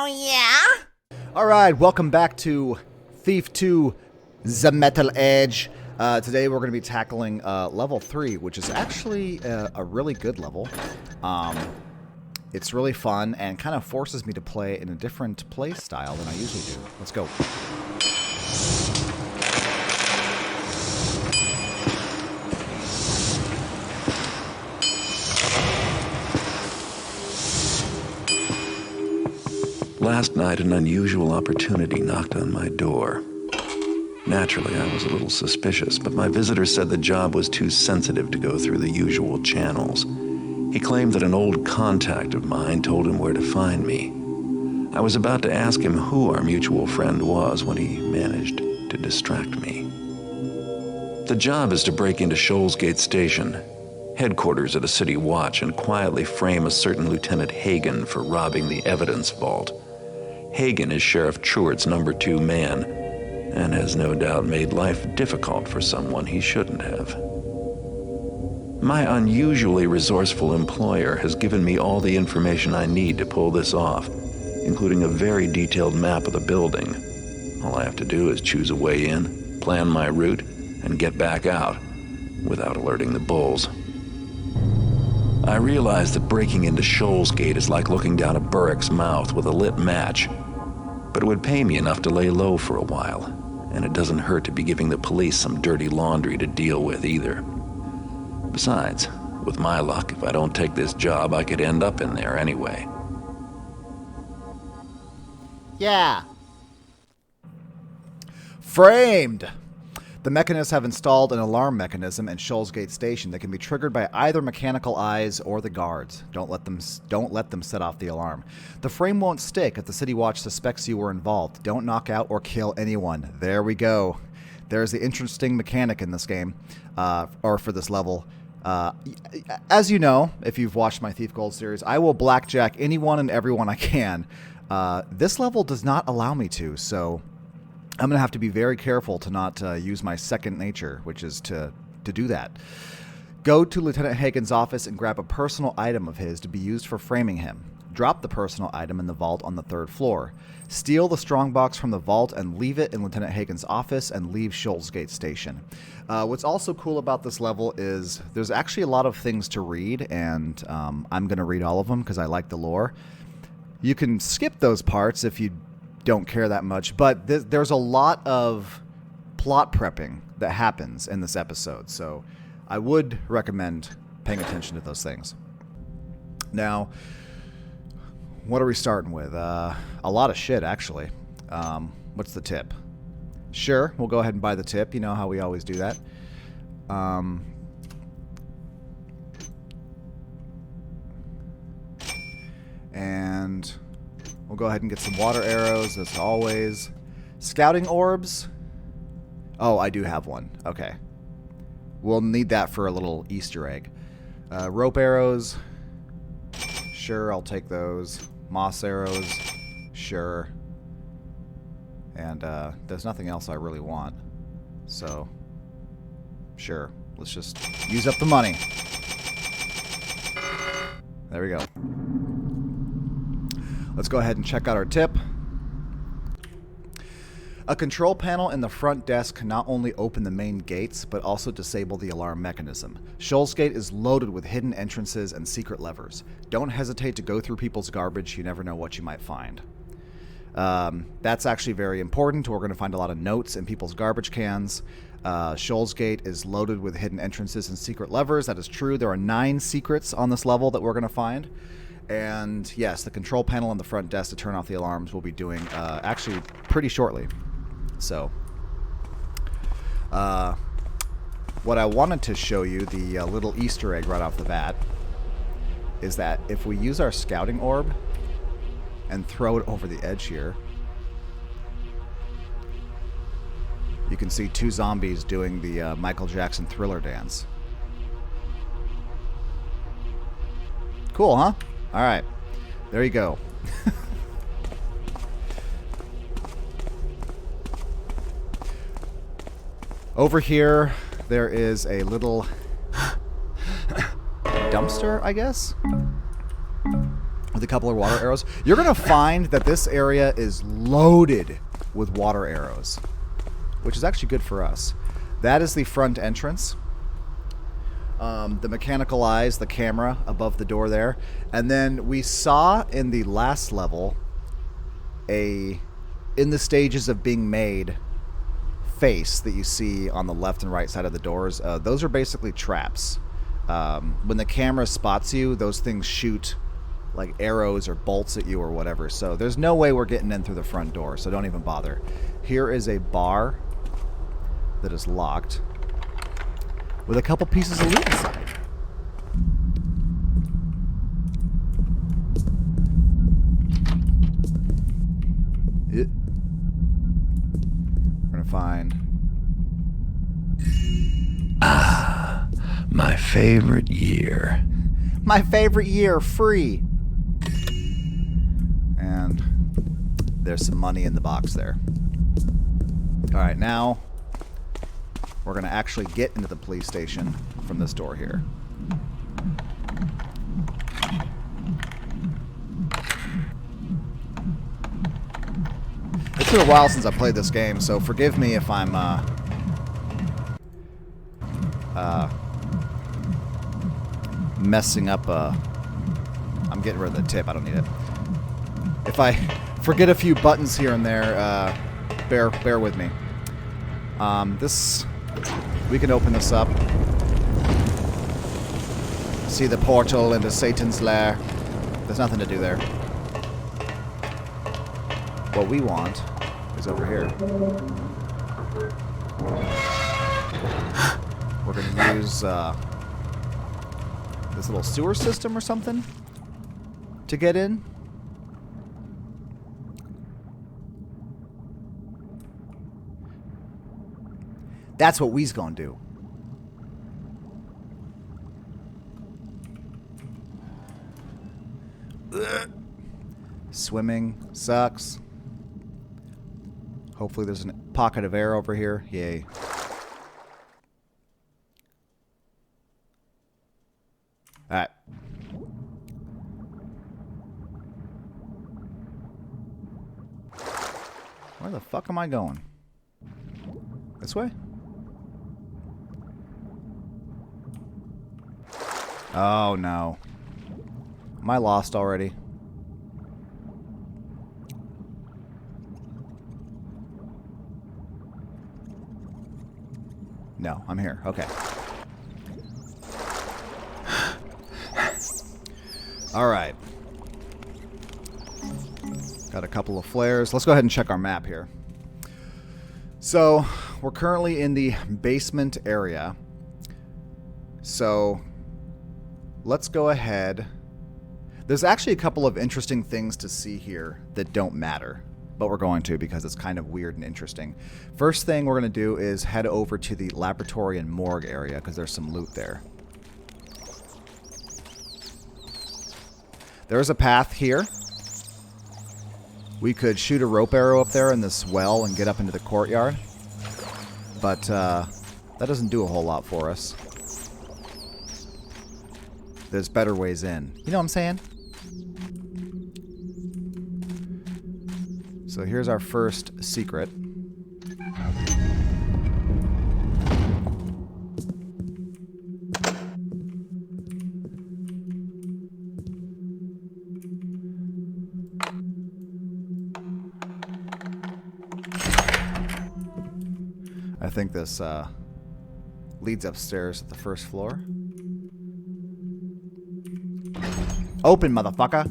Oh, yeah? Alright, welcome back to Thief 2 The Metal Edge. Today we're going to be tackling level 3, which is actually a really good level. It's really fun and kind of forces me to play in a different play style than I usually do. Let's go. Last night, an unusual opportunity knocked on my door. Naturally, I was a little suspicious, but my visitor said the job was too sensitive to go through the usual channels. He claimed that an old contact of mine told him where to find me. I was about to ask him who our mutual friend was when he managed to distract me. The job is to break into Shoalsgate Station, headquarters of the City Watch, and quietly frame a certain Lieutenant Hagen for robbing the evidence vault. Hagen is Sheriff Truart's number 2 man, and has no doubt made life difficult for someone he shouldn't have. My unusually resourceful employer has given me all the information I need to pull this off, including a very detailed map of the building. All I have to do is choose a way in, plan my route, and get back out, without alerting the bulls. I realize that breaking into Shoalsgate is like looking down a burrick's mouth with a lit match, but it would pay me enough to lay low for a while, and it doesn't hurt to be giving the police some dirty laundry to deal with either. Besides, with my luck, if I don't take this job, I could end up in there anyway. Yeah. Framed. The mechanists have installed an alarm mechanism in Shoalsgate Station that can be triggered by either mechanical eyes or the guards. Don't let them set off the alarm. The frame won't stick if the City Watch suspects you were involved. Don't knock out or kill anyone. There we go. There's the interesting mechanic in this game, or for this level. As you know, if you've watched my Thief Gold series, I will blackjack anyone and everyone I can. This level does not allow me to, so I'm going to have to be very careful to not use my second nature, which is to do that. Go to Lieutenant Hagen's office and grab a personal item of his to be used for framing him. Drop the personal item in the vault on the 3rd floor. Steal the strongbox from the vault and leave it in Lieutenant Hagen's office and leave Shoalsgate Station. What's also cool about this level is there's actually a lot of things to read, and I'm going to read all of them because I like the lore. You can skip those parts if you don't care that much, but there's a lot of plot prepping that happens in this episode, so I would recommend paying attention to those things. Now, what are we starting with? A lot of shit, actually. What's the tip? Sure, we'll go ahead and buy the tip. You know how we always do that. And we'll go ahead and get some water arrows, as always. Scouting orbs. Oh, I do have one. Okay. We'll need that for a little Easter egg. Rope arrows. Sure, I'll take those. Moss arrows. Sure. And there's nothing else I really want. So, sure. Let's just use up the money. There we go. Let's go ahead and check out our tip. A control panel in the front desk can not only open the main gates, but also disable the alarm mechanism. Shoalsgate is loaded with hidden entrances and secret levers. Don't hesitate to go through people's garbage. You never know what you might find. That's actually very important. We're going to find a lot of notes in people's garbage cans. Shoalsgate is loaded with hidden entrances and secret levers. That is true. There are 9 secrets on this level that we're going to find. And yes, the control panel on the front desk to turn off the alarms we'll be doing actually pretty shortly. So, what I wanted to show you, the little Easter egg right off the bat, is that if we use our scouting orb and throw it over the edge here, you can see 2 zombies doing the Michael Jackson Thriller dance. Cool, huh? All right, there you go. Over here, there is a little dumpster, I guess, with a couple of water arrows. You're going to find that this area is loaded with water arrows, which is actually good for us. That is the front entrance. The mechanical eyes, the camera above the door there. And then we saw in the last level in the stages of being made face that you see on the left and right side of the doors. Those are basically traps. When the camera spots you, those things shoot like arrows or bolts at you or whatever. So there's no way we're getting in through the front door, so don't even bother. Here is a bar that is locked with a couple pieces of loot inside. We're gonna find... My favorite year. My favorite year, free. And there's some money in the box there. Alright, now we're going to actually get into the police station from this door here. It's been a while since I played this game, so forgive me if I'm messing up. I'm getting rid of the tip. I don't need it. If I forget a few buttons here and there, bear with me. We can open this up. See the portal into Satan's lair. There's nothing to do there. What we want is over here. We're going to use this little sewer system or something to get in. That's what we's gonna do. Ugh. Swimming sucks. Hopefully there's a pocket of air over here. Yay. Alright. Where the fuck am I going? This way? Oh no. Am I lost already? No, I'm here. Okay. Alright. Got a couple of flares. Let's go ahead and check our map here. So, we're currently in the basement area. So, let's go ahead. There's actually a couple of interesting things to see here that don't matter, but we're going to because it's kind of weird and interesting. First thing we're going to do is head over to the laboratory and morgue area because there's some loot there. There's a path here. We could shoot a rope arrow up there in this well and get up into the courtyard, but that doesn't do a whole lot for us. There's better ways in. You know what I'm saying? So here's our first secret. I think this leads upstairs at the first floor. Open, motherfucker.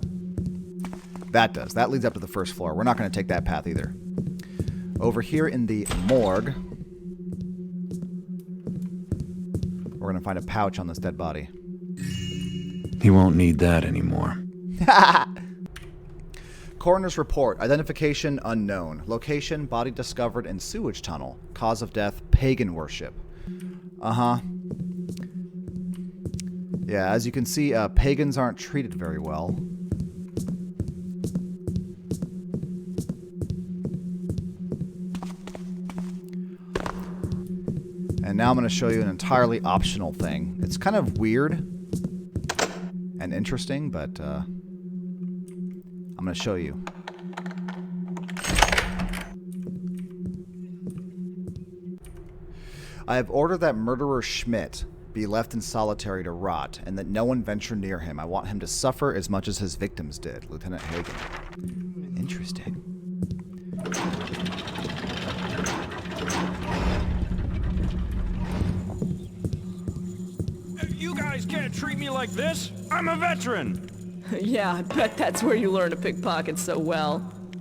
That does. That leads up to the first floor. We're not going to take that path either. Over here in the morgue, we're going to find a pouch on this dead body. He won't need that anymore. Coroner's report. Identification unknown. Location, body discovered in sewage tunnel. Cause of death, pagan worship. Uh-huh. Yeah, as you can see, pagans aren't treated very well. And now I'm going to show you an entirely optional thing. It's kind of weird and interesting, but I'm going to show you. I have ordered that murderer Schmidt be left in solitary to rot, and that no one venture near him. I want him to suffer as much as his victims did. Lieutenant Hagen. Interesting. You guys can't treat me like this. I'm a veteran. Yeah, I bet that's where you learn to pickpocket so well.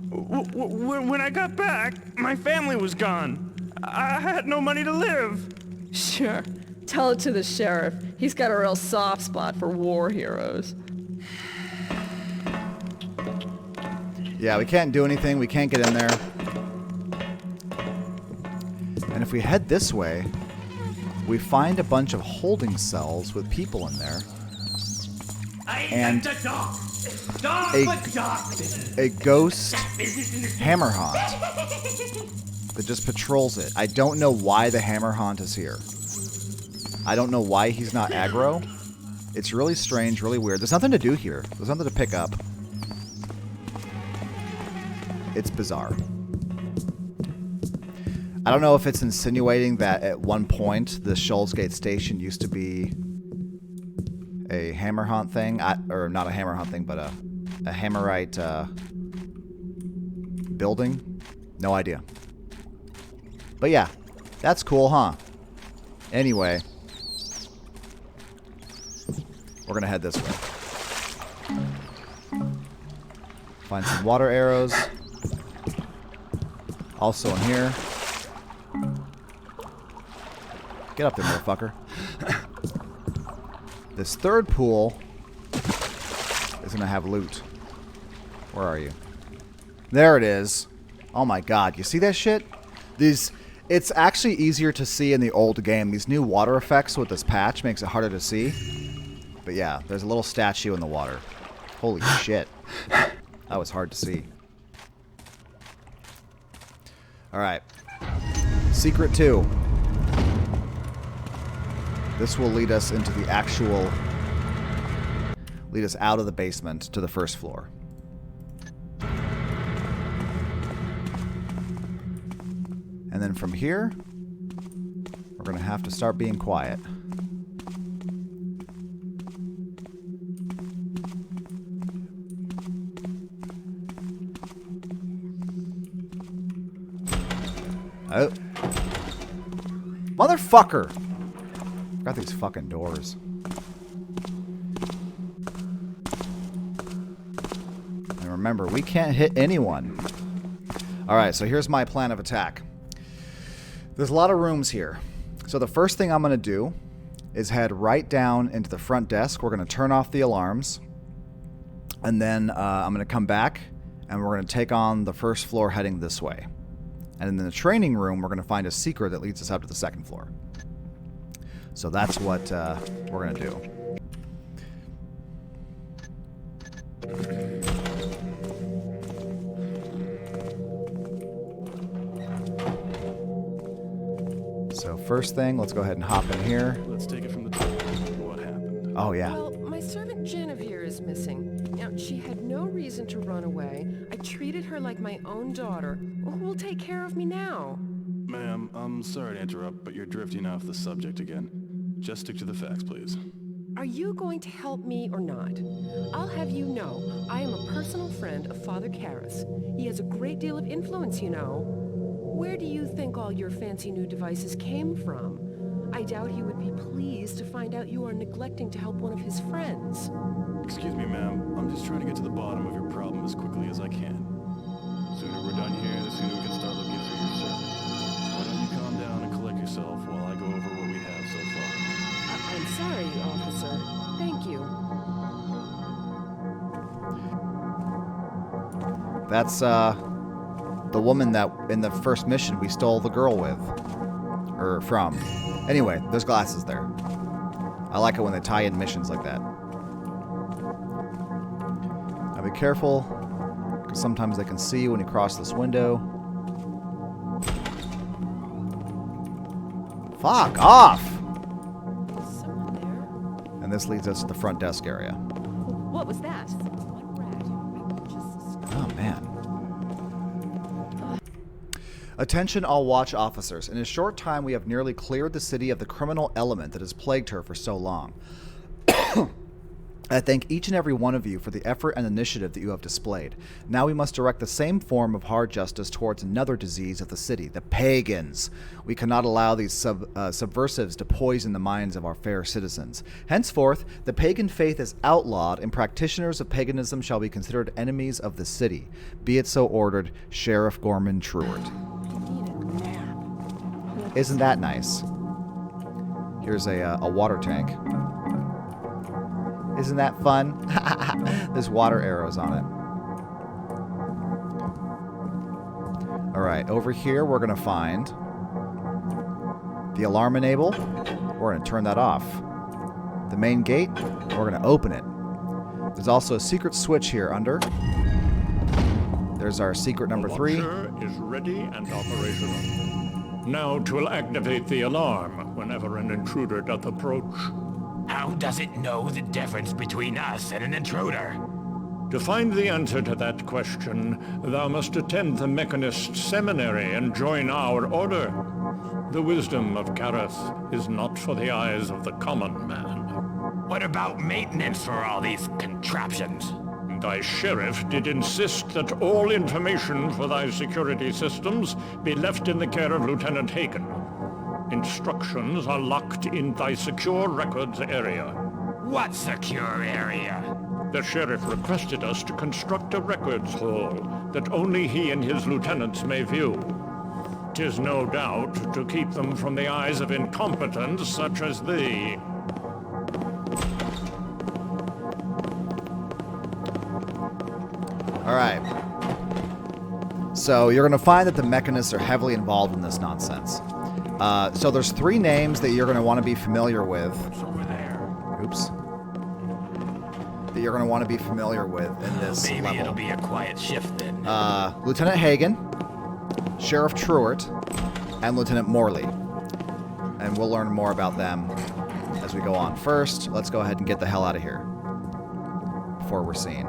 When I got back, my family was gone. I had no money to live. Sure. Tell it to the sheriff. He's got a real soft spot for war heroes. Yeah, we can't do anything. We can't get in there. And if we head this way, we find a bunch of holding cells with people in there. And a ghost hammer haunt that just patrols it. I don't know why the hammer haunt is here. I don't know why he's not aggro. It's really strange, really weird. There's nothing to do here. There's nothing to pick up. It's bizarre. I don't know if it's insinuating that at one point the Shoalsgate Station used to be a hammer haunt thing. Or not a hammer haunt thing, but a Hammerite building. No idea. But yeah, that's cool, huh? Anyway, we're gonna head this way. Find some water arrows. Also in here. Get up there, motherfucker. This third pool is gonna have loot. Where are you? There it is. Oh my god, you see that shit? It's actually easier to see in the old game. These new water effects with this patch makes it harder to see. But yeah, there's a little statue in the water. Holy shit. That was hard to see. Alright. Secret 2. This will lead us into the actual... lead us out of the basement to the first floor. And then from here, we're going to have to start being quiet. Oh. Motherfucker! Got these fucking doors. And remember, we can't hit anyone. Alright, so here's my plan of attack. There's a lot of rooms here. So the first thing I'm going to do is head right down into the front desk. We're going to turn off the alarms. And then I'm going to come back and we're going to take on the first floor heading this way. And in the training room, we're going to find a secret that leads us up to the second floor. So that's what we're going to do. So first thing, let's go ahead and hop in here. Let's take it from the top. What happened? Oh, yeah. Well, my servant Genevieve is missing. Now, she had no reason to run away. I treated her like my own daughter. Well, who will take care of me now? Ma'am, I'm sorry to interrupt, but you're drifting off the subject again. Just stick to the facts, please. Are you going to help me or not? I'll have you know, I am a personal friend of Father Karras. He has a great deal of influence, you know. Where do you think all your fancy new devices came from? I doubt he would be pleased to find out you are neglecting to help one of his friends. Excuse me, ma'am. I'm just trying to get to the bottom of your problem as quickly as I can. The sooner we're done here, the sooner we can start looking for your servant. Why don't you calm down and collect yourself while I go over what we have so far? I'm sorry, officer. Thank you. That's the woman that in the first mission we stole the girl with. Or from. Anyway, there's glasses there. I like it when they tie in missions like that. Now be careful, because sometimes they can see when you cross this window. Fuck off! Is someone there? And this leads us to the front desk area. What was that? One rat. I will just Attention all watch officers. In a short time, we have nearly cleared the city of the criminal element that has plagued her for so long. I thank each and every one of you for the effort and initiative that you have displayed. Now we must direct the same form of hard justice towards another disease of the city, the pagans. We cannot allow these subversives to poison the minds of our fair citizens. Henceforth, the pagan faith is outlawed, and practitioners of paganism shall be considered enemies of the city. Be it so ordered, Sheriff Gorman Truart. Isn't that nice? Here's a water tank. Isn't that fun? There's water arrows on it. Alright, over here we're going to find the alarm enable. We're going to turn that off. The main gate, we're going to open it. There's also a secret switch here under. There's our secret number 3. The watcher is ready and operational. Now 'twill activate the alarm whenever an intruder doth approach. How does it know the difference between us and an intruder? To find the answer to that question, thou must attend the Mechanist Seminary and join our order. The wisdom of Garrett is not for the eyes of the common man. What about maintenance for all these contraptions? Thy sheriff did insist that all information for thy security systems be left in the care of Lieutenant Hagen. Instructions are locked in thy secure records area. What secure area? The sheriff requested us to construct a records hall that only he and his lieutenants may view. 'Tis no doubt to keep them from the eyes of incompetents such as thee. Alright. So you're going to find that the mechanists are heavily involved in this nonsense. So there's 3 names that you're going to want to be familiar with. What's over there? Oops. That you're going to want to be familiar with in this Maybe level. it'll be a quiet shift then. Lieutenant Hagen, Sheriff Truart, and Lieutenant Morley. And we'll learn more about them as we go on. First, let's go ahead and get the hell out of here before we're seen.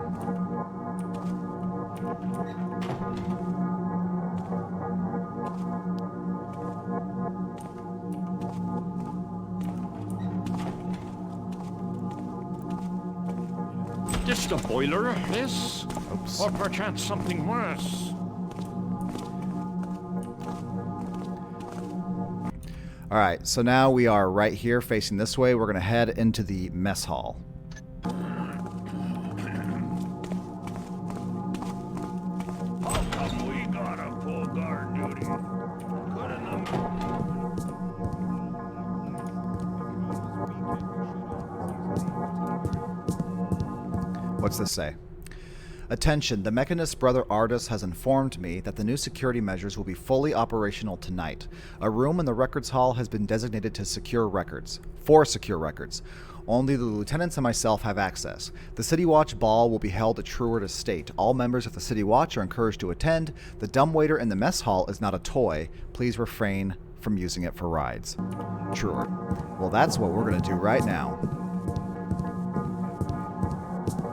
This the boiler, this? Oops. Or perchance something worse? Alright, so now we are right here facing this way. We're going to head into the mess hall. How come we gotta pull guard duty? Good enough. What's this say? Attention, the Mechanist Brother Artis has informed me that the new security measures will be fully operational tonight. A room in the records hall has been designated to secure records. For secure records. Only the lieutenants and myself have access. The City Watch ball will be held at Truart Estate. All members of the City Watch are encouraged to attend. The dumbwaiter in the mess hall is not a toy. Please refrain from using it for rides. Truart. Well, that's what we're going to do right now.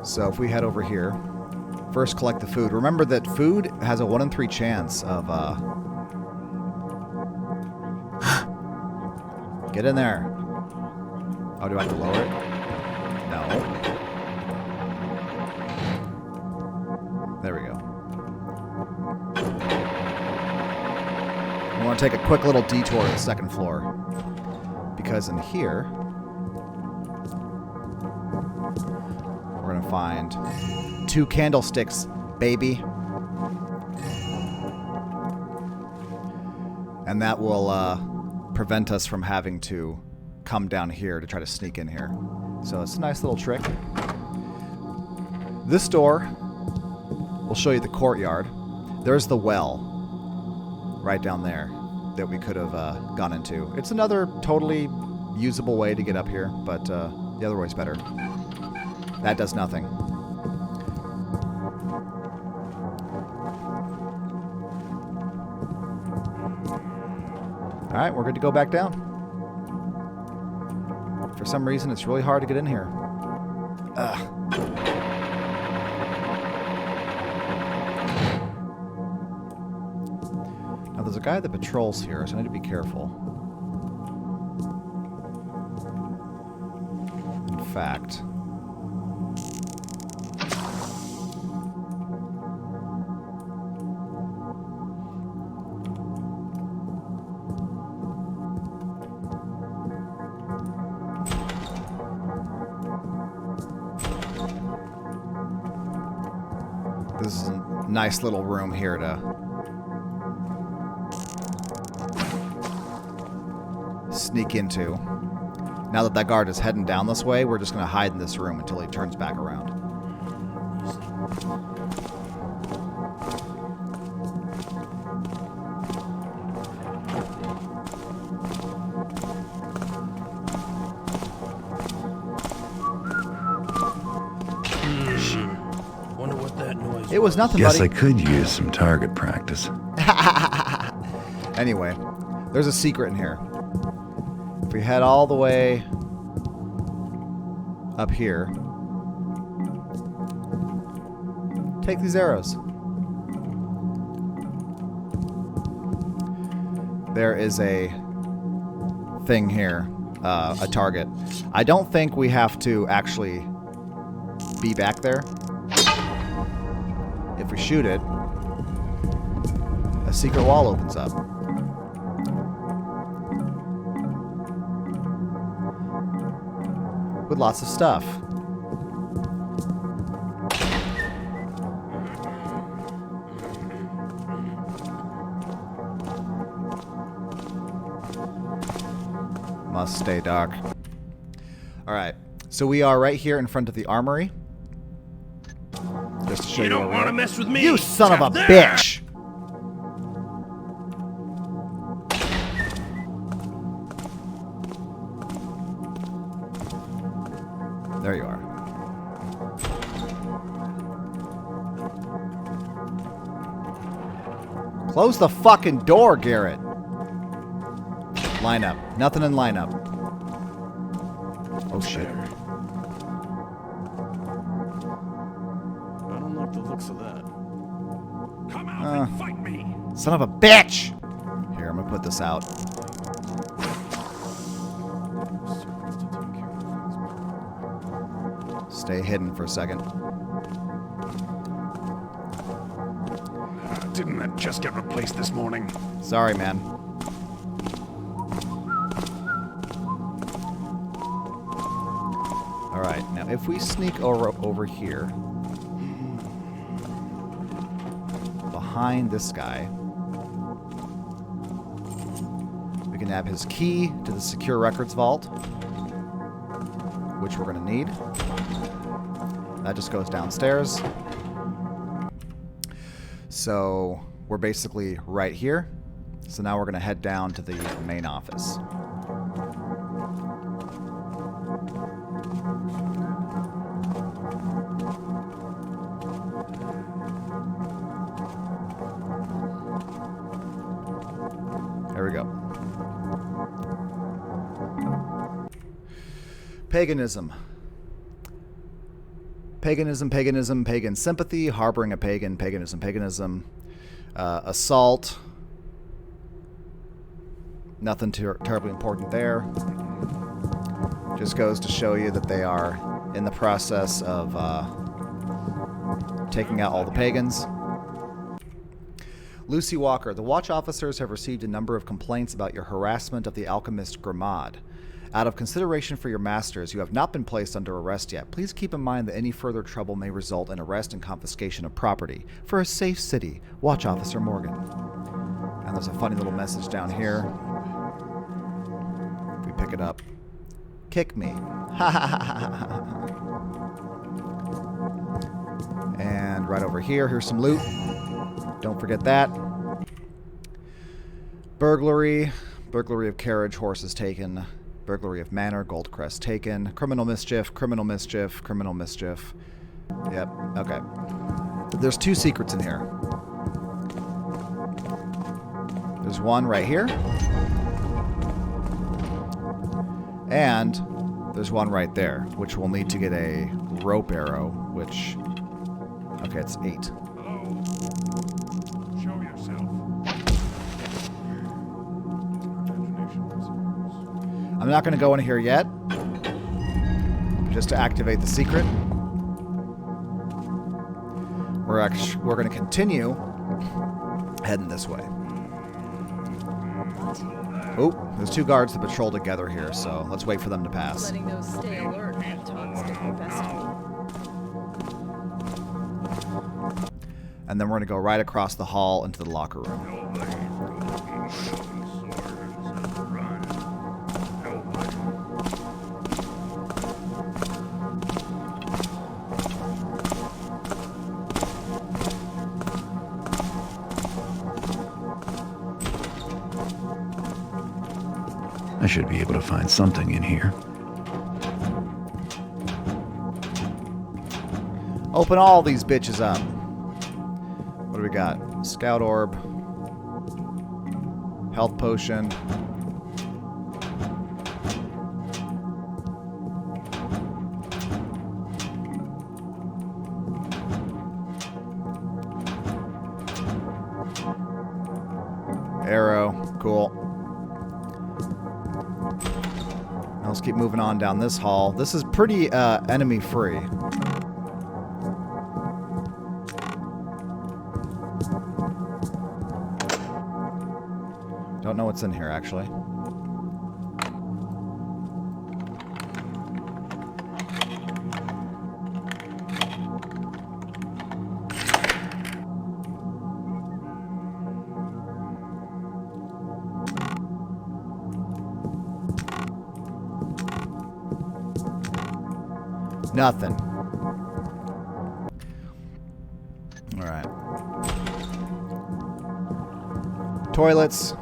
So if we head over here, first collect the food. Remember that food has a 1 in 3 chance of, Get in there. Oh, do I have to lower it? No. There we go. We want to take a quick little detour to the 2nd floor. Because in here, we're going to find 2 candlesticks, baby. And that will prevent us from having to come down here to try to sneak in here. So it's a nice little trick. This door will show you the courtyard. There's the well right down there that we could have gone into. It's another totally usable way to get up here, but the other way's better. That does nothing. Alright, we're good to go back down. For some reason, it's really hard to get in here. Ugh. Now, there's a guy that patrols here, so I need to be careful. In fact... This is a nice little room here to sneak into. Now that guard is heading down this way, we're just going to hide in this room until he turns back around. Wonder what that noise It was nothing, Guess buddy. I could use some target practice. Anyway, there's a secret in here. If we head all the way up here, take these arrows. There is a thing here, a target. I don't think we have to actually be back there. If we shoot it, a secret wall opens up. With lots of stuff. Must stay dark. Alright, so we are right here in front of the armory. Just to show you don't want to mess with me. You son of a There! bitch! There you are. Close the fucking door, Garrett. Line up. Nothing in line up. Oh shit. I don't like the looks of that. Come out and fight me! Son of a bitch! Here, I'm gonna put this out. Servants to take care of things. Stay hidden for a second. Didn't that just get replaced this morning? Sorry, man. Alright, now if we sneak over here, behind this guy, we can have his key to the secure records vault, which we're going to need. That just goes downstairs. So we're basically right here. So now we're going to head down to the main office. There we go. Paganism. Paganism, paganism, pagan sympathy, harboring a pagan, paganism, paganism, assault. Nothing terribly important there. Just goes to show you that they are in the process of taking out all the pagans. Lucy Walker, the watch officers have received a number of complaints about your harassment of the alchemist Grimad. Out of consideration for your masters, you have not been placed under arrest yet. Please keep in mind that any further trouble may result in arrest and confiscation of property. For a safe city, Watch Officer Morgan. And there's a funny little message down here. If we pick it up. Kick me. And right over here, here's some loot. Don't forget that. Burglary. Burglary of carriage, horses taken. Burglary of manor, gold crest taken. Criminal mischief, criminal mischief, criminal mischief. Yep, okay. There's two secrets in here. There's one right here. And there's one right there, which we'll need to get a rope arrow, which... Okay, it's 8. Hello? Show yourself. I'm not going to go in here yet. Just to activate the secret. We're going to continue heading this way. Oh, there's 2 guards to patrol together here, so let's wait for them to pass. Letting those stay alert tongues get the best of me. And then we're going to go right across the hall into the locker room. I should be able to find something in here. Open all these bitches up. What do we got? Scout orb. Health potion. Arrow. Cool. Now let's keep moving on down this hall. This is pretty enemy free. Don't know what's in here, actually. Nothing. All right. Toilets.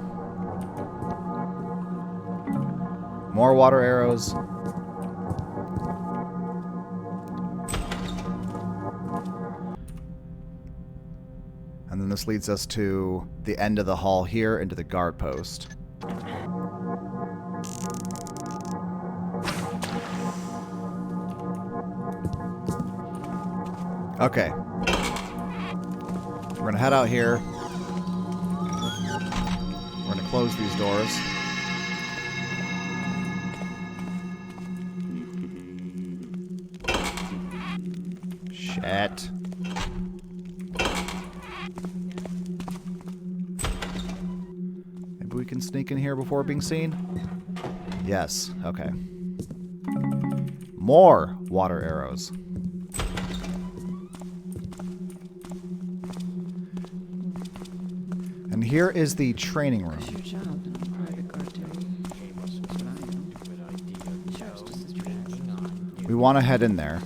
More water arrows. And then this leads us to the end of the hall here, into the guard post. Okay. We're gonna head out here. We're gonna close these doors. Shit. Maybe we can sneak in here before being seen? Yes, okay. More water arrows. And here is the training room. We want to head in there.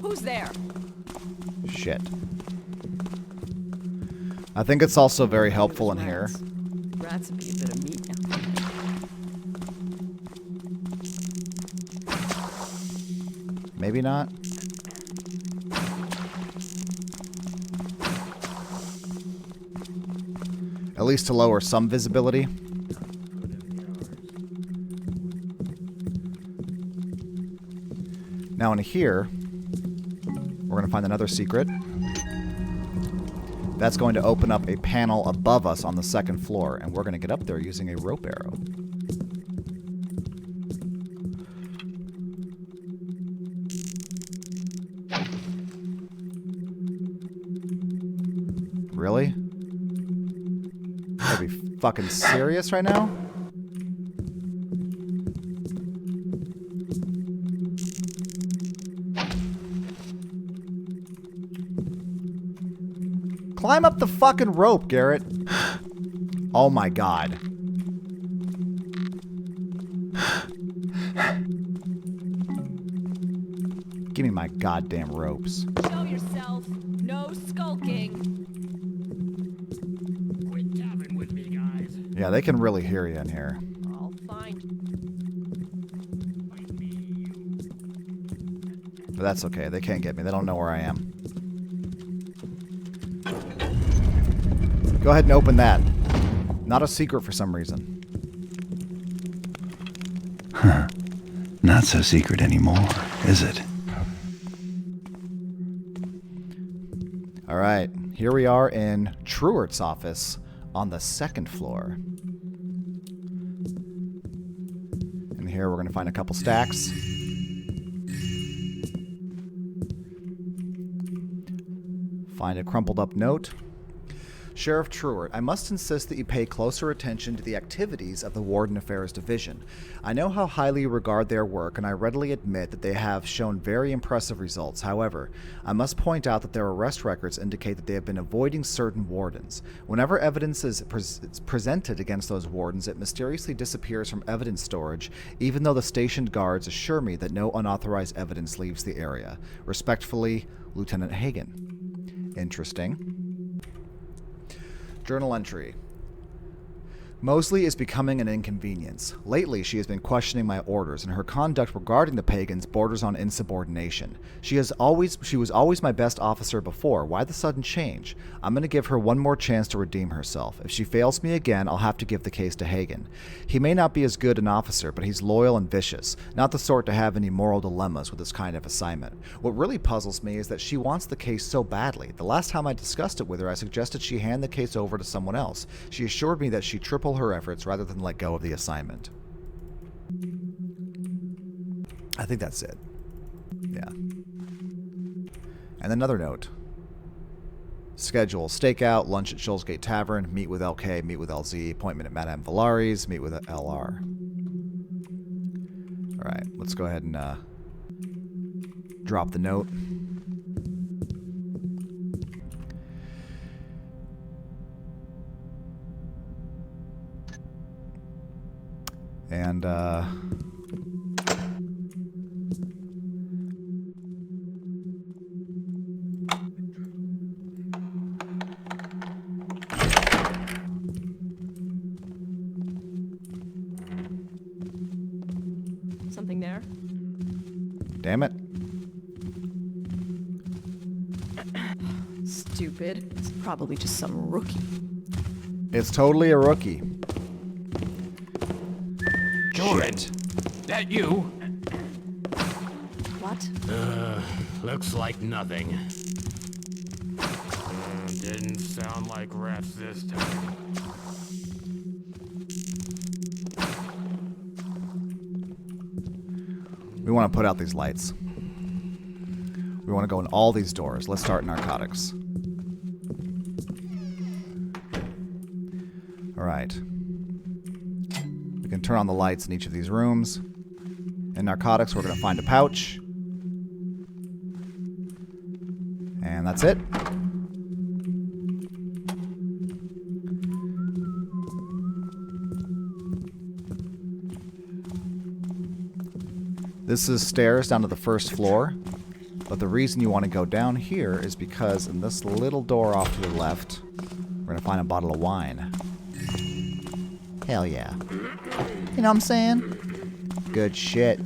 Who's there? Shit. I think it's also very helpful in here. Rats would be a bit of meat now. Maybe not. At least to lower some visibility. Now in here, we're going to find another secret. That's going to open up a panel above us on the 2nd floor, and we're going to get up there using a rope arrow. Really? Are you fucking serious right now? Climb up the fucking rope, Garrett. Oh my god. Give me my goddamn ropes. Show yourself. No skulking. Quit tapping with me, guys. Yeah, they can really hear you in here. I'll find. But that's okay. They can't get me. They don't know where I am. Go ahead and open that. Not a secret for some reason. Huh. Not so secret anymore, is it? Alright, here we are in Truart's office on the second floor. And here we're going to find a couple stacks. Find a crumpled up note. Sheriff Truart, I must insist that you pay closer attention to the activities of the Warden Affairs Division. I know how highly you regard their work, and I readily admit that they have shown very impressive results. However, I must point out that their arrest records indicate that they have been avoiding certain wardens. Whenever evidence is presented against those wardens, it mysteriously disappears from evidence storage, even though the stationed guards assure me that no unauthorized evidence leaves the area. Respectfully, Lieutenant Hagen. Interesting. Journal entry. Mosley is becoming an inconvenience. Lately, she has been questioning my orders, and her conduct regarding the pagans borders on insubordination. She was always my best officer before. Why the sudden change? I'm going to give her one more chance to redeem herself. If she fails me again, I'll have to give the case to Hagen. He may not be as good an officer, but he's loyal and vicious, not the sort to have any moral dilemmas with this kind of assignment. What really puzzles me is that she wants the case so badly. The last time I discussed it with her, I suggested she hand the case over to someone else. She assured me that she'd triple her efforts rather than let go of the assignment. I think that's it. Yeah. And another note. Schedule. Stakeout, lunch at Shoalsgate Tavern, meet with LK, meet with LZ, appointment at Madame Valari's, meet with LR. Alright, let's go ahead and drop the note. And, Something there? damn it. Stupid. It's probably just some rookie. It's totally a rookie. Garrett, that you? What? Looks like nothing. Didn't sound like rats this time. We want to put out these lights. We want to go in all these doors. Let's start narcotics. Alright. We can turn on the lights in each of these rooms. In narcotics, we're going to find a pouch. And that's it. This is stairs down to the first floor. But the reason you want to go down here is because in this little door off to the left, we're going to find a bottle of wine. Hell yeah. You know what I'm saying? Good shit.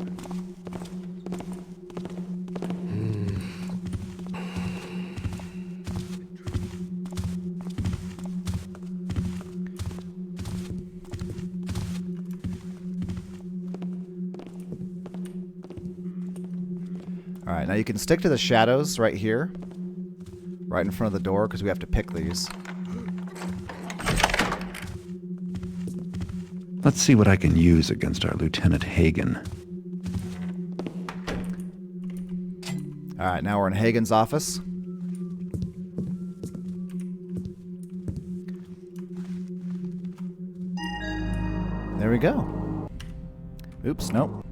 Alright, now you can stick to the shadows right here. Right in front of the door, because we have to pick these. Let's see what I can use against our Lieutenant Hagen. Alright, now we're in Hagen's office. There we go. Oops, nope.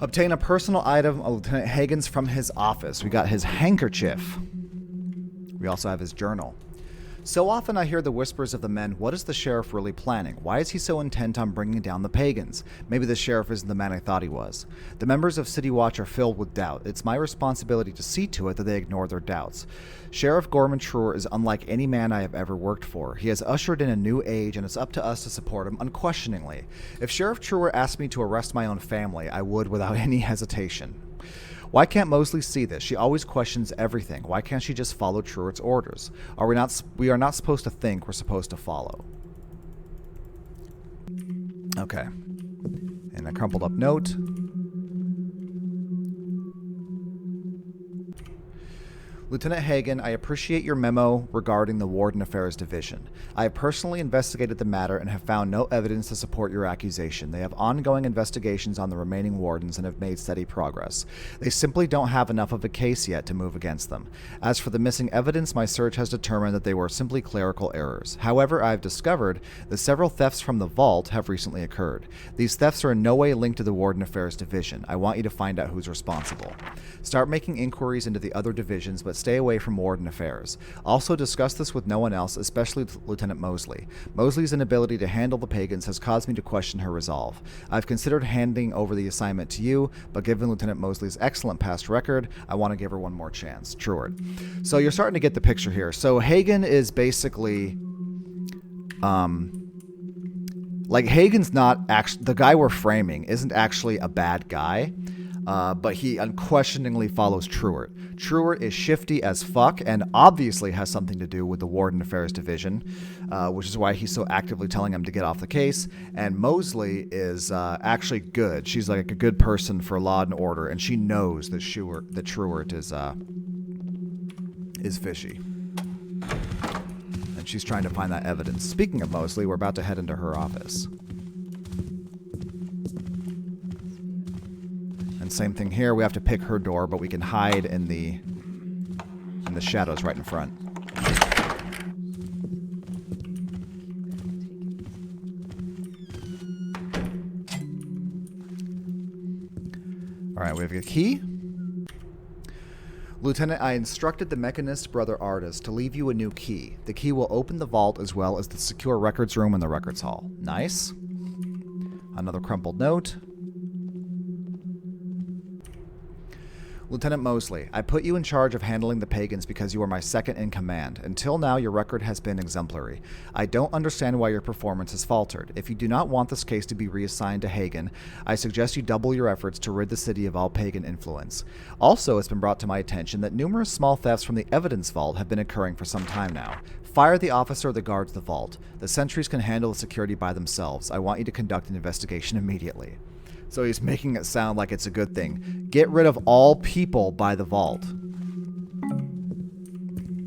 Obtain a personal item of Lieutenant Hagen's from his office. We got his handkerchief. We also have his journal. So often I hear the whispers of the men, what is the sheriff really planning? Why is he so intent on bringing down the pagans? Maybe the sheriff isn't the man I thought he was. The members of City Watch are filled with doubt. It's my responsibility to see to it that they ignore their doubts. Sheriff Gorman Truart is unlike any man I have ever worked for. He has ushered in a new age, and it's up to us to support him unquestioningly. If Sheriff Truart asked me to arrest my own family, I would without any hesitation. Why can't Mosley see this? She always questions everything. Why can't she just follow Truart's orders? We are not supposed to think, we're supposed to follow. Okay. And a crumpled up note. Lieutenant Hagen, I appreciate your memo regarding the Warden Affairs Division. I have personally investigated the matter and have found no evidence to support your accusation. They have ongoing investigations on the remaining wardens and have made steady progress. They simply don't have enough of a case yet to move against them. As for the missing evidence, my search has determined that they were simply clerical errors. However, I have discovered that several thefts from the vault have recently occurred. These thefts are in no way linked to the Warden Affairs Division. I want you to find out who's responsible. Start making inquiries into the other divisions, but stay away from Warden Affairs. Also, discuss this with no one else, especially Lieutenant Mosley. Mosley's inability to handle the pagans has caused me to question her resolve. I've considered handing over the assignment to you, but given Lieutenant Mosley's excellent past record, I want to give her one more chance. Truart. So you're starting to get the picture here. So Hagen is basically... like, Hagen's not actually... The guy we're framing isn't actually a bad guy. But he unquestioningly follows Truart. Truart is shifty as fuck and obviously has something to do with the Warden Affairs Division, which is why he's so actively telling him to get off the case. And Mosley is actually good. She's like a good person for law and order, and she knows that Truart is fishy. And she's trying to find that evidence. Speaking of Mosley, we're about to head into her office. Same thing here. We have to pick her door, but we can hide in the shadows right in front. All right, we have a key. Lieutenant, I instructed the Mechanist Brother Artist to leave you a new key. The key will open the vault as well as the secure records room in the records hall. Nice. Another crumpled note. Lieutenant Mosley, I put you in charge of handling the pagans because you are my second in command. Until now, your record has been exemplary. I don't understand why your performance has faltered. If you do not want this case to be reassigned to Hagen, I suggest you double your efforts to rid the city of all pagan influence. Also, it's been brought to my attention that numerous small thefts from the evidence vault have been occurring for some time now. Fire the officer that guards the vault. The sentries can handle the security by themselves. I want you to conduct an investigation immediately. So he's making it sound like it's a good thing. Get rid of all people by the vault.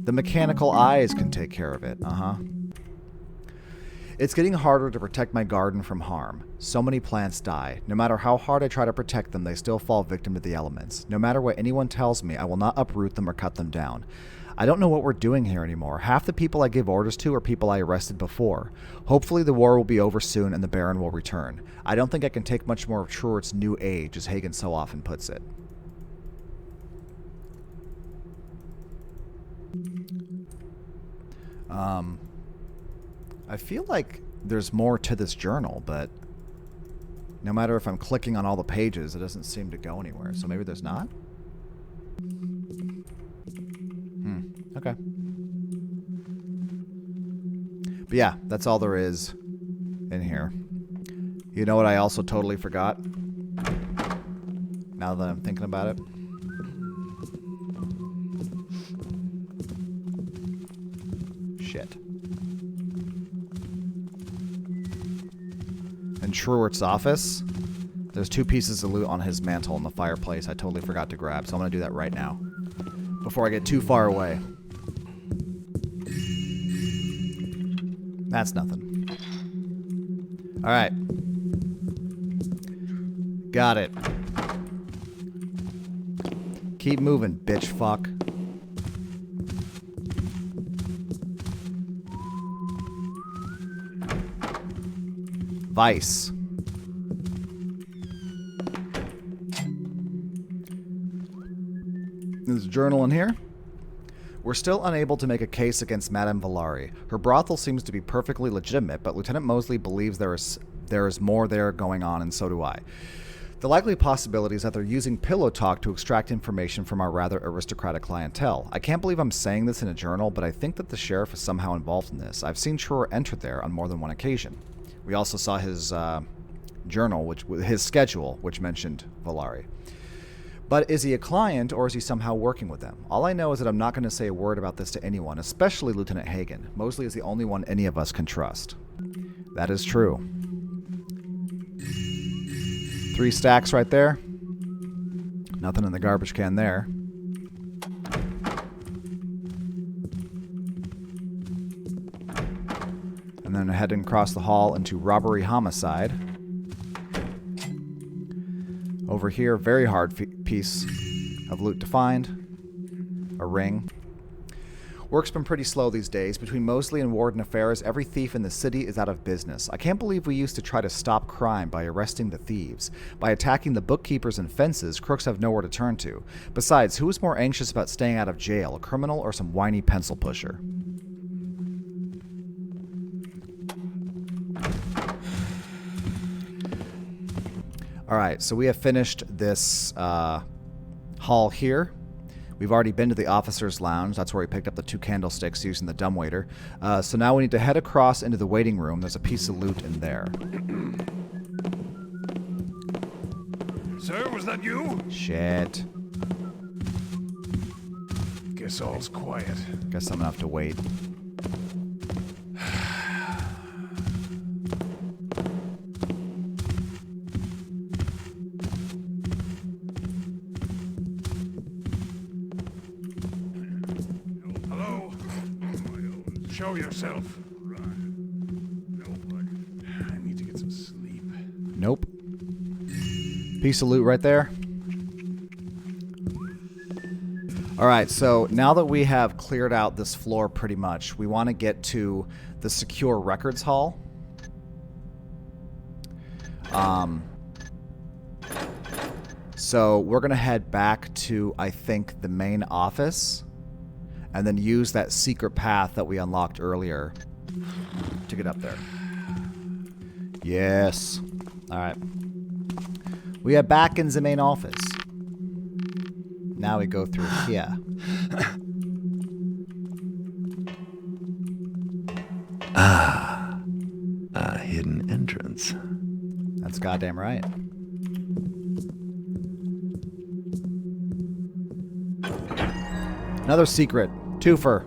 The mechanical eyes can take care of it. It's getting harder to protect my garden from harm. So many plants die. No matter how hard I try to protect them, they still fall victim to the elements. No matter what anyone tells me, I will not uproot them or cut them down. I don't know what we're doing here anymore. Half the people I give orders to are people I arrested before. Hopefully the war will be over soon and the Baron will return. I don't think I can take much more of Truart's new age, as Hagen so often puts it. I feel like there's more to this journal, but no matter if I'm clicking on all the pages, it doesn't seem to go anywhere. So maybe there's not? Okay. But yeah, that's all there is in here. You know what I also totally forgot? Now that I'm thinking about it. Shit. In Truart's office, there's 2 pieces of loot on his mantle in the fireplace I totally forgot to grab, so I'm going to do that right now. Before I get too far away. That's nothing. Alright. Got it. Keep moving, bitch fuck. Vice. There's a journal in here. We're still unable to make a case against Madame Valari. Her brothel seems to be perfectly legitimate, but Lieutenant Mosley believes there is more there going on, and so do I. The likely possibility is that they're using pillow talk to extract information from our rather aristocratic clientele. I can't believe I'm saying this in a journal, but I think that the sheriff is somehow involved in this. I've seen Truart enter there on more than one occasion. We also saw his journal, his schedule, which mentioned Valari. But is he a client, or is he somehow working with them? All I know is that I'm not going to say a word about this to anyone, especially Lieutenant Hagen. Mosley is the only one any of us can trust. That is true. 3 stacks right there. Nothing in the garbage can there. And then heading across the hall into robbery homicide. Over here, very hard piece of loot to find. A ring. Work's been pretty slow these days. Between Mosley and Warden affairs, every thief in the city is out of business. I can't believe we used to try to stop crime by arresting the thieves. By attacking the bookkeepers and fences, crooks have nowhere to turn to. Besides, who is more anxious about staying out of jail, a criminal or some whiny pencil pusher? Alright, so we have finished this hall here. We've already been to the officer's lounge. That's where we picked up the 2 candlesticks using the dumbwaiter. So now we need to head across into the waiting room. There's a piece of loot in there. Sir, was that you? Shit. Guess all's quiet. Guess I'm gonna have to wait. Show yourself. Right. Nope. I need to get some sleep. Nope. Piece of loot right there. Alright, so now that we have cleared out this floor pretty much, we want to get to the secure records hall. So we're going to head back to, I think, the main office. And then use that secret path that we unlocked earlier to get up there. Yes. Alright. We are back in the main office. Now we go through here. A hidden entrance. That's goddamn right. Another secret. Twofer.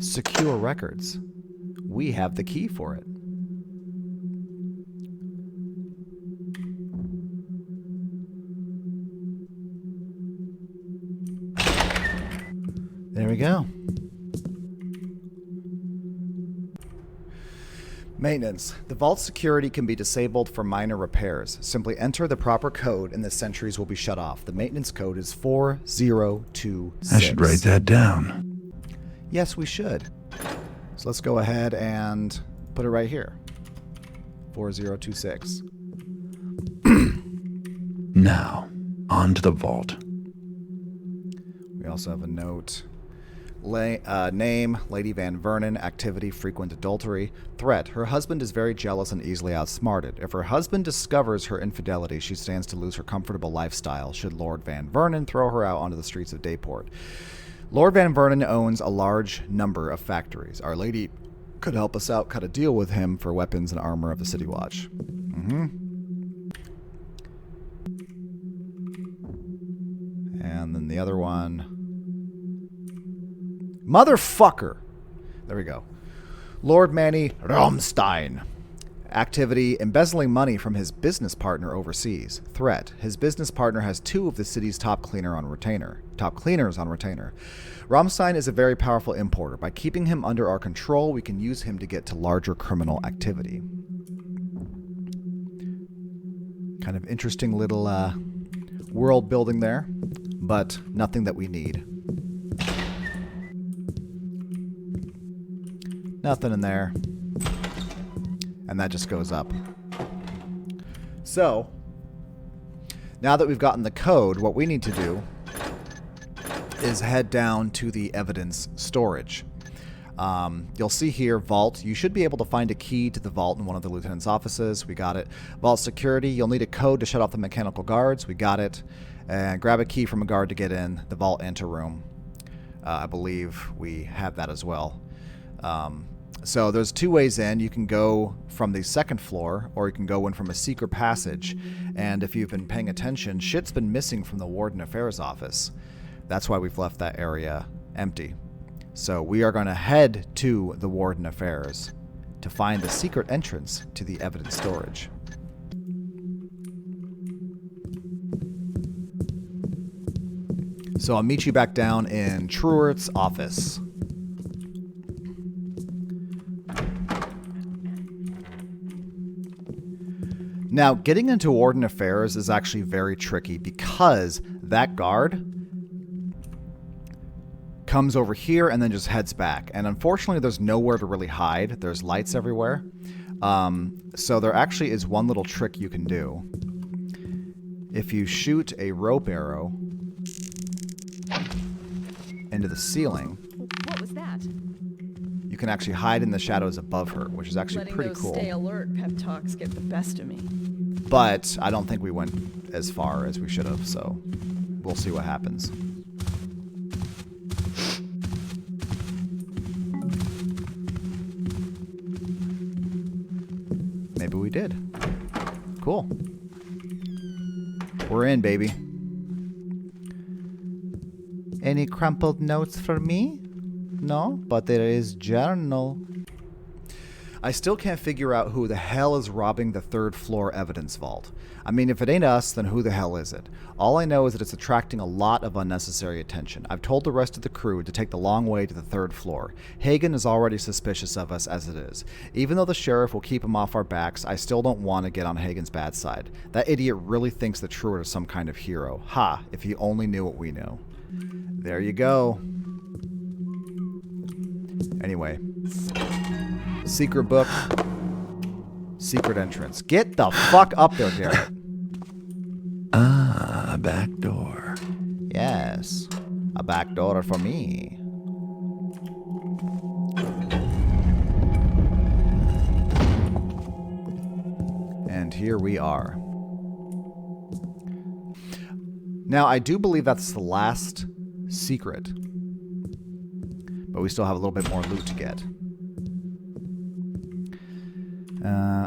Secure records. We have the key for it. There we go. Maintenance. The vault security can be disabled for minor repairs. Simply enter the proper code and the sentries will be shut off. The maintenance code is 4026. I should write that down. Yes, we should. So let's go ahead and put it right here. 4026. Now, on to the vault. We also have a note. Name, Lady Van Vernon. Activity, frequent adultery. Threat, her husband is very jealous and easily outsmarted. If her husband discovers her infidelity, she stands to lose her comfortable lifestyle should Lord Van Vernon throw her out onto the streets of Dayport. Lord Van Vernon owns a large number of factories. Our Lady could help us out, cut a deal with him for weapons and armor of the City Watch. And then the other one... Motherfucker! There we go. Lord Manny Romstein. Activity, embezzling money from his business partner overseas. Threat, his business partner has 2 of the city's top cleaners on retainer. Romstein is a very powerful importer. By keeping him under our control, we can use him to get to larger criminal activity. Kind of interesting little world building there, but nothing that we need. Nothing in there. And that just goes up. So, now that we've gotten the code, what we need to do is head down to the evidence storage. You'll see here, vault. You should be able to find a key to the vault in one of the lieutenant's offices. We got it. Vault security. You'll need a code to shut off the mechanical guards. We got it. And grab a key from a guard to get in the vault anteroom. I believe we have that as well. So there's 2 ways in. You can go from the 2nd floor, or you can go in from a secret passage. And if you've been paying attention, shit's been missing from the Warden Affairs office. That's why we've left that area empty. So we are going to head to the Warden Affairs to find the secret entrance to the evidence storage. So I'll meet you back down in Truart's office. Now, getting into Warden Affairs is actually very tricky because that guard comes over here and then just heads back. And unfortunately, there's nowhere to really hide. There's lights everywhere. So there actually is one little trick you can do. If you shoot a rope arrow into the ceiling, What was that? you can actually hide in the shadows above her, which is actually pretty cool. Letting those stay alert pep talks get the best of me. But I don't think we went as far as we should have, so we'll see what happens. Maybe we did. Cool. We're in, baby. Any crumpled notes for me? No, but there is journal. I still can't figure out who the hell is robbing the third floor evidence vault. I mean, if it ain't us, then who the hell is it? All I know is that it's attracting a lot of unnecessary attention. I've told the rest of the crew to take the long way to the third floor. Hagen is already suspicious of us as it is. Even though the sheriff will keep him off our backs, I still don't want to get on Hagen's bad side. That idiot really thinks that Truart is some kind of hero. Ha, if he only knew what we know. There you go. Anyway. Secret book. Secret entrance. Get the fuck up there, Garrett. Ah, a back door. Yes. A back door for me. And here we are. Now, I do believe that's the last secret. But we still have a little bit more loot to get.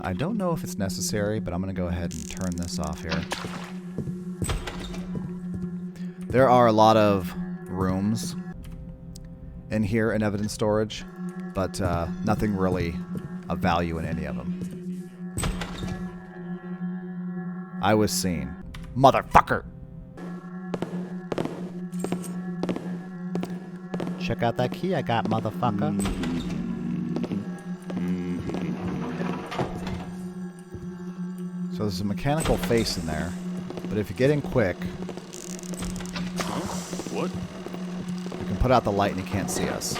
I don't know if it's necessary, but I'm going to go ahead and turn this off here. There are a lot of rooms in here in evidence storage, but nothing really of value in any of them. I was seen. Motherfucker! Check out that key I got, motherfucker. So there's a mechanical face in there, but if you get in quick, Huh? What? you can put out the light and he can't see us.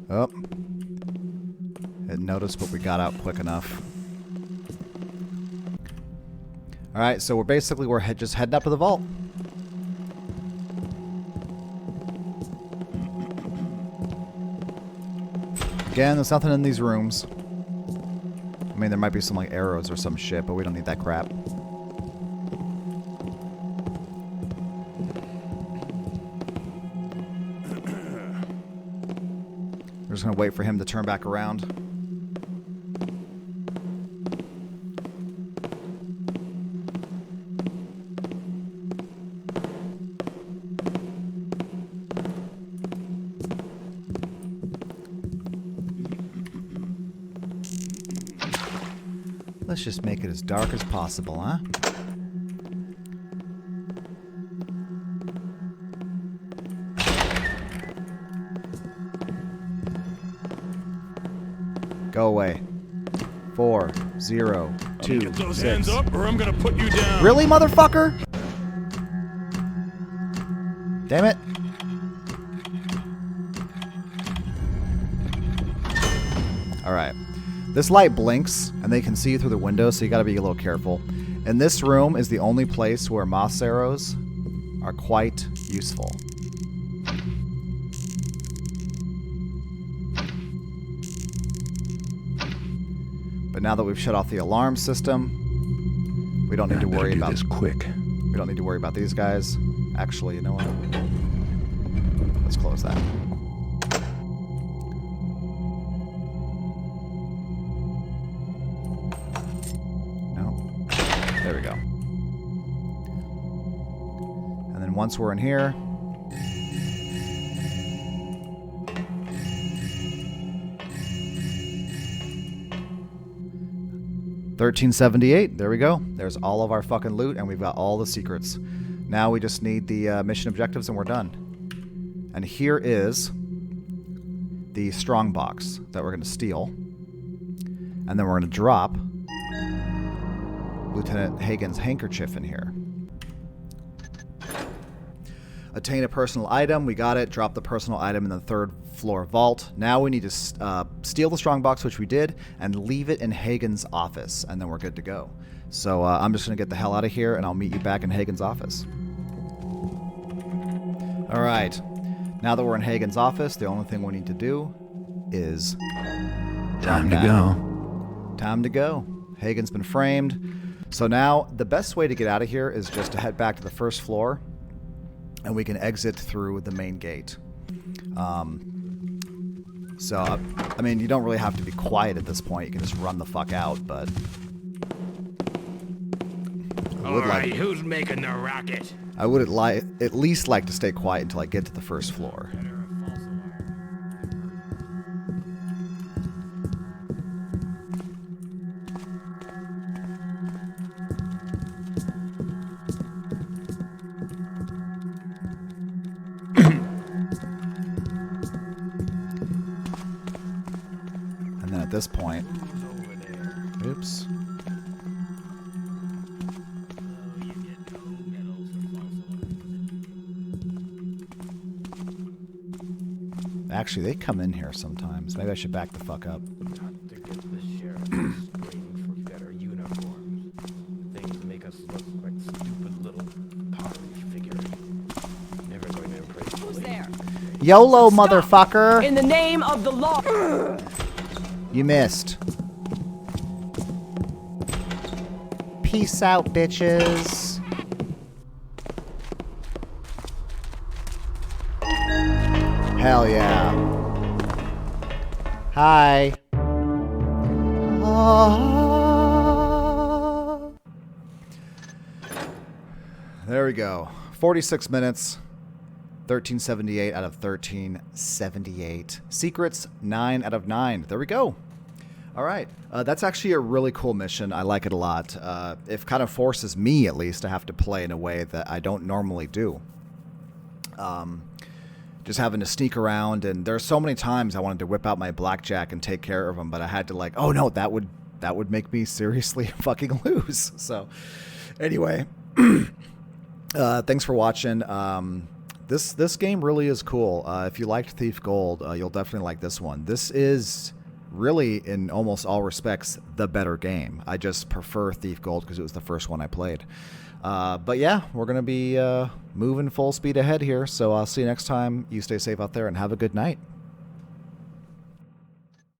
Oh. Didn't notice, but we got out quick enough. Alright, so we're just heading up to the vault. Again, there's nothing in these rooms. I mean, there might be some like arrows or some shit, but we don't need that crap. We're just gonna wait for him to turn back around. Let's just make it as dark as possible, huh? Go away. 4, 0, 2, Get those 6. hands up, or I'm gonna put you down. Really, motherfucker? Damn it. Alright. This light blinks, and they can see through the window, so you gotta be a little careful. And this room is the only place where moss arrows are quite useful. But now that we've shut off the alarm system, we don't need to worry about this quick. We don't need to worry about these guys. Actually, you know what? Let's close that. There we go. And then once we're in here, 1378. There we go. There's all of our fucking loot, and we've got all the secrets. Now we just need the mission objectives, and we're done. And here is the strong box that we're going to steal. And then we're going to drop Lieutenant Hagen's handkerchief in here. Attain a personal item. We got it. Drop the personal item in the 3rd floor vault. Now we need to steal the strongbox, which we did, and leave it in Hagen's office, and then we're good to go. So I'm just going to get the hell out of here, and I'll meet you back in Hagen's office. All right. Now that we're in Hagen's office, the only thing we need to do is... Time to go. Time to go. Hagen's been framed. So now the best way to get out of here is just to head back to the 1st floor, and we can exit through the main gate. So, I mean, you don't really have to be quiet at this point. You can just run the fuck out, but... Alright, who's making the rocket? I would at least like to stay quiet until I get to the 1st floor. And then at this point... Oops. Actually, they come in here sometimes. Maybe I should back the fuck up. To get the sheriff waiting for better uniforms. Things make us look like stupid little pottery figures. Never going to impress. Who's there? YOLO, motherfucker! In the name of the law. You missed. Peace out, bitches. Hell yeah. Hi. There we go. 46 minutes. 1378 out of 1378. Secrets, 9 out of 9. There we go. All right. That's actually a really cool mission. I like it a lot. It kind of forces me, at least, to have to play in a way that I don't normally do. Just having to sneak around, and there are so many times I wanted to whip out my blackjack and take care of them, but I had to like, oh no, that would make me seriously fucking lose. So, anyway, thanks for watching. This game really is cool. If you liked Thief Gold, you'll definitely like this one. This is really, in almost all respects, the better game. I just prefer Thief Gold because it was the first one I played. But yeah, we're going to be moving full speed ahead here, so I'll see you next time. You stay safe out there and have a good night.